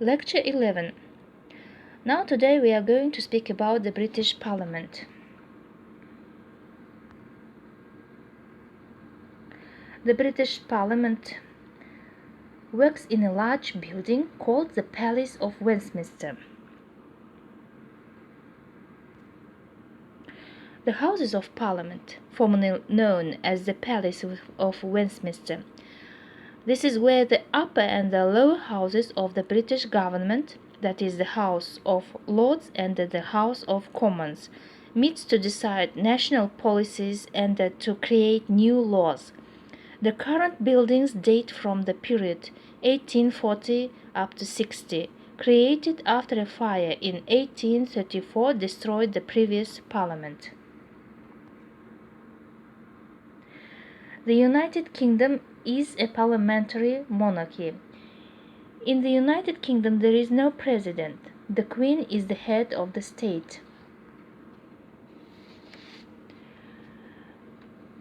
Lecture 11. Now today we are going to speak about the British Parliament. The British Parliament works in a large building called the Palace of Westminster. The Houses of Parliament, formerly known as the Palace of Westminster. This is where the upper and the lower houses of the British government, that is the House of Lords and the House of Commons, meets to decide national policies and to create new laws. The current buildings date from the period 1840 up to 60, created after a fire in 1834 destroyed the previous parliament. The United Kingdom is a parliamentary monarchy. In the United Kingdom there is no president. The Queen is the head of the state.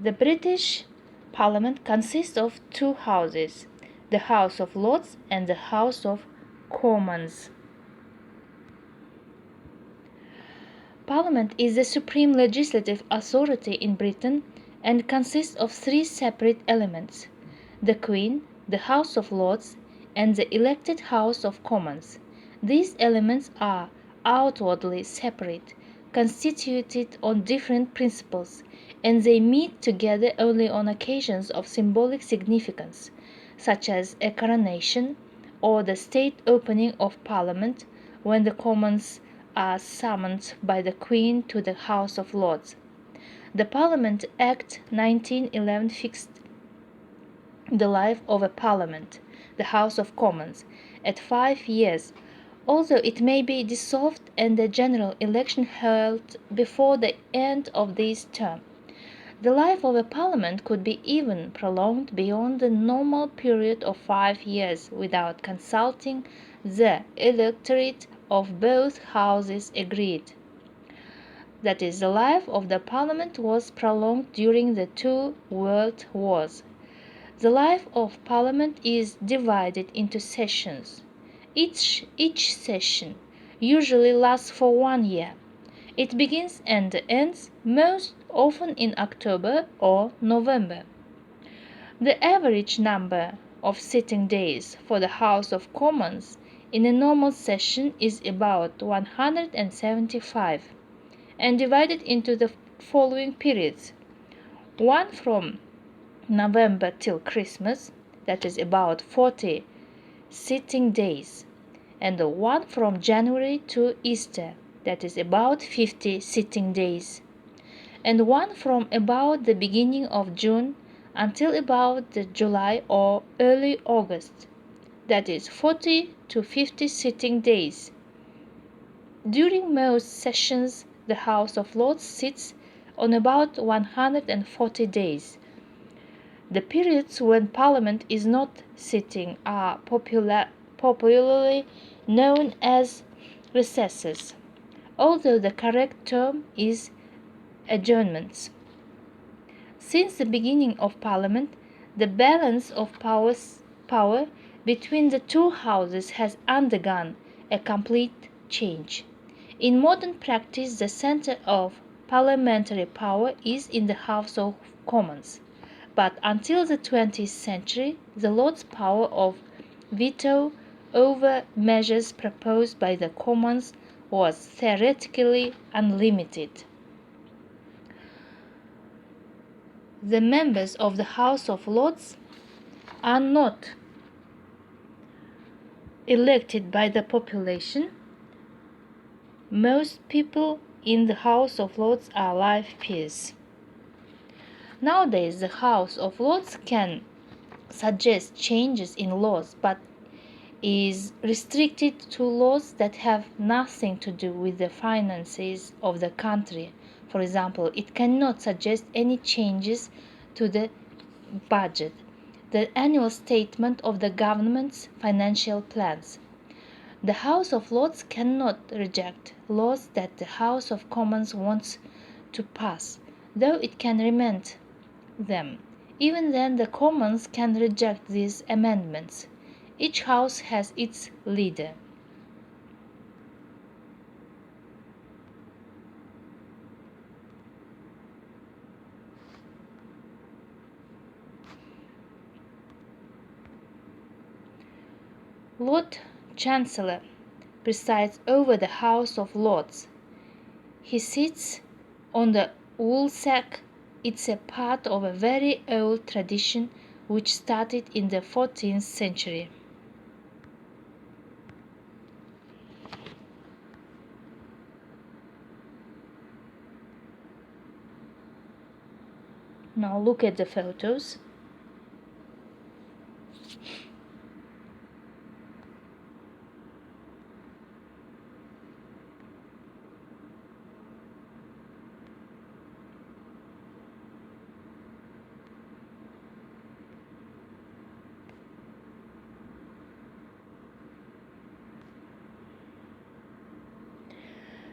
The British Parliament consists of two houses, the House of Lords and the House of Commons. Parliament is the supreme legislative authority in Britain and consists of three separate elements: the Queen, the House of Lords, and the elected House of Commons. These elements are outwardly separate, constituted on different principles, and they meet together only on occasions of symbolic significance, such as a coronation or the state opening of Parliament, when the Commons are summoned by the Queen to the House of Lords. The Parliament Act 1911 fixed the life of a Parliament, the House of Commons, at 5 years, although it may be dissolved and a general election held before the end of this term. The life of a Parliament could be even prolonged beyond the normal period of 5 years without consulting the electorate of both houses agreed. That is, the life of the Parliament was prolonged during the two world wars. The life of Parliament is divided into sessions. Each session usually lasts for 1 year. It begins and ends most often in October or November. The average number of sitting days for the House of Commons in a normal session is about 175, and divided into the following periods: one from November till Christmas, that is about 40 sitting days, and one from January to Easter, that is about 50 sitting days, and one from about the beginning of June until about the July or early August, that is 40 to 50 sitting days. During most sessions, the House of Lords sits on about 140 days. The periods when Parliament is not sitting are popularly known as recesses, although the correct term is adjournments. Since the beginning of Parliament, the balance of power between the two houses has undergone a complete change. In modern practice, the center of parliamentary power is in the House of Commons, but until the 20th century, the Lords' power of veto over measures proposed by the Commons was theoretically unlimited. The members of the House of Lords are not elected by the population. Most people in the House of Lords are life peers. Nowadays, the House of Lords can suggest changes in laws, but is restricted to laws that have nothing to do with the finances of the country. For example, it cannot suggest any changes to the budget, the annual statement of the government's financial plans. The House of Lords cannot reject laws that the House of Commons wants to pass, though it can amend them. Even then, the Commons can reject these amendments. Each house has its leader. Lord Chancellor presides over the House of Lords. He sits on the woolsack. It's a part of a very old tradition which started in the 14th century. Now look at the photos.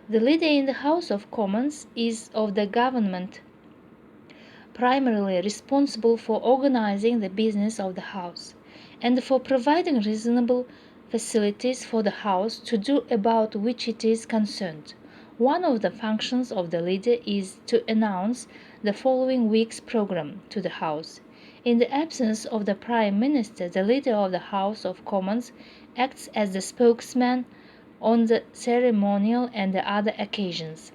The leader in the House of Commons is of the government, primarily responsible for organizing the business of the House and for providing reasonable facilities for the House to do about which it is concerned. One of the functions of the leader is to announce the following week's program to the House. In the absence of the Prime Minister, the leader of the House of Commons acts as the spokesman on the ceremonial and the other occasions.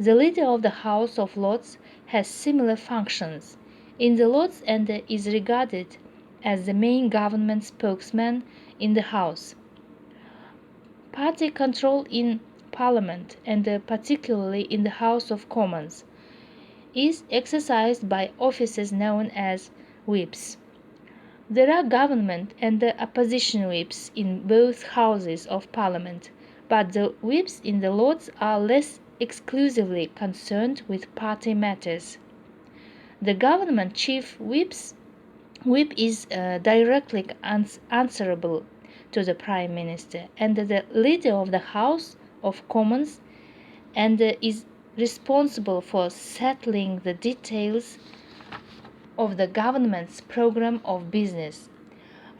The leader of the House of Lords has similar functions in the Lords and is regarded as the main government spokesman in the House. Party control in Parliament, and particularly in the House of Commons, is exercised by officers known as whips. There are government and opposition whips in both houses of Parliament, but the whips in the Lords are less exclusively concerned with party matters. The government chief whip is directly answerable to the Prime Minister and the leader of the House of Commons, and is responsible for settling the details of the government's program of business,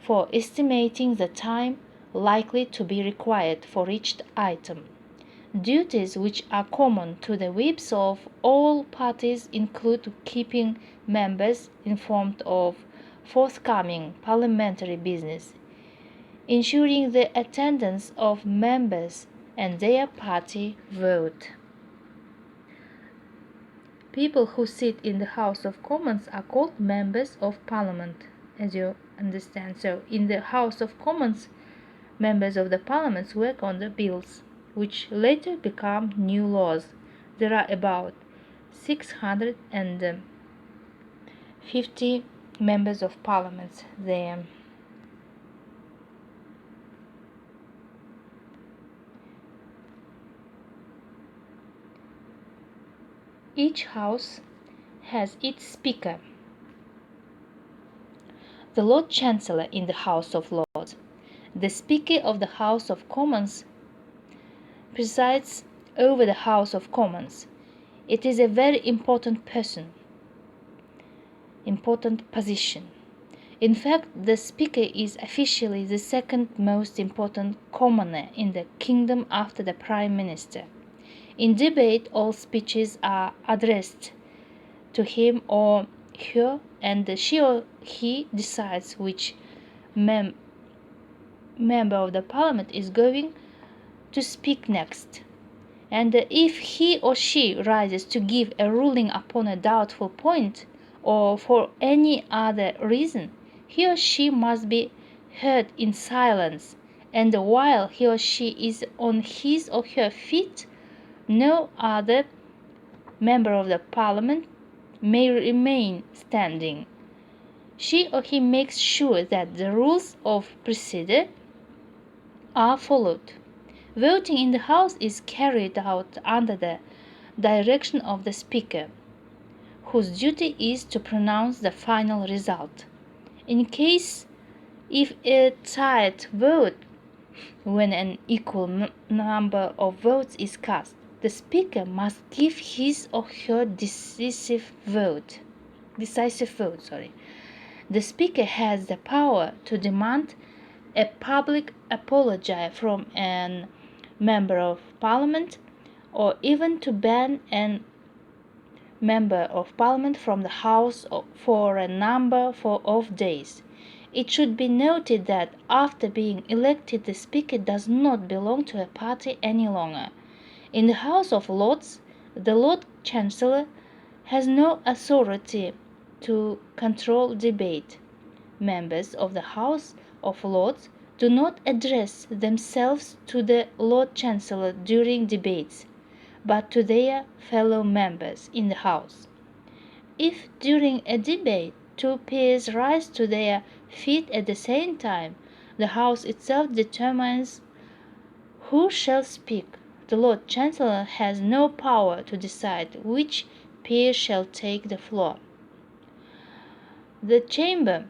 for estimating the time likely to be required for each item. Duties which are common to the whips of all parties include keeping members informed of forthcoming parliamentary business, ensuring the attendance of members and their party vote. People who sit in the House of Commons are called members of Parliament, as you understand. So, in the House of Commons, members of the Parliament work on the bills, which later become new laws. There are about 650 members of Parliament there. Each house has its speaker, the Lord Chancellor in the House of Lords. The Speaker of the House of Commons presides over the House of Commons. It is a very important position. In fact, the Speaker is officially the second most important commoner in the kingdom after the Prime Minister. In debate, all speeches are addressed to him or her, and she or he decides which member of the Parliament is going to speak next. And if he or she rises to give a ruling upon a doubtful point, or for any other reason, he or she must be heard in silence, and while he or she is on his or her feet, no other member of the Parliament may remain standing. She or he makes sure that the rules of procedure are followed. Voting in the House is carried out under the direction of the Speaker, whose duty is to pronounce the final result. In case if a tied vote, when an equal number of votes is cast, the Speaker must give his or her decisive vote. The Speaker has the power to demand a public apology from a member of Parliament, or even to ban a member of Parliament from the House for a number of days. It should be noted that after being elected, the Speaker does not belong to a party any longer. In the House of Lords, the Lord Chancellor has no authority to control debate. Members of the House of Lords do not address themselves to the Lord Chancellor during debates, but to their fellow members in the House. If during a debate two peers rise to their feet at the same time, the House itself determines who shall speak. The Lord Chancellor has no power to decide which peer shall take the floor. The chamber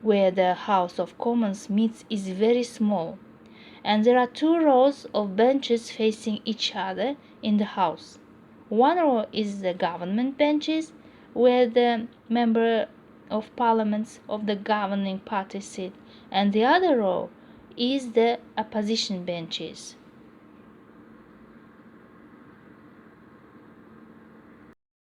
where the House of Commons meets is very small, and there are two rows of benches facing each other in the House. One row is the government benches, where the member of parliaments of the governing party sit, and the other row is the opposition benches.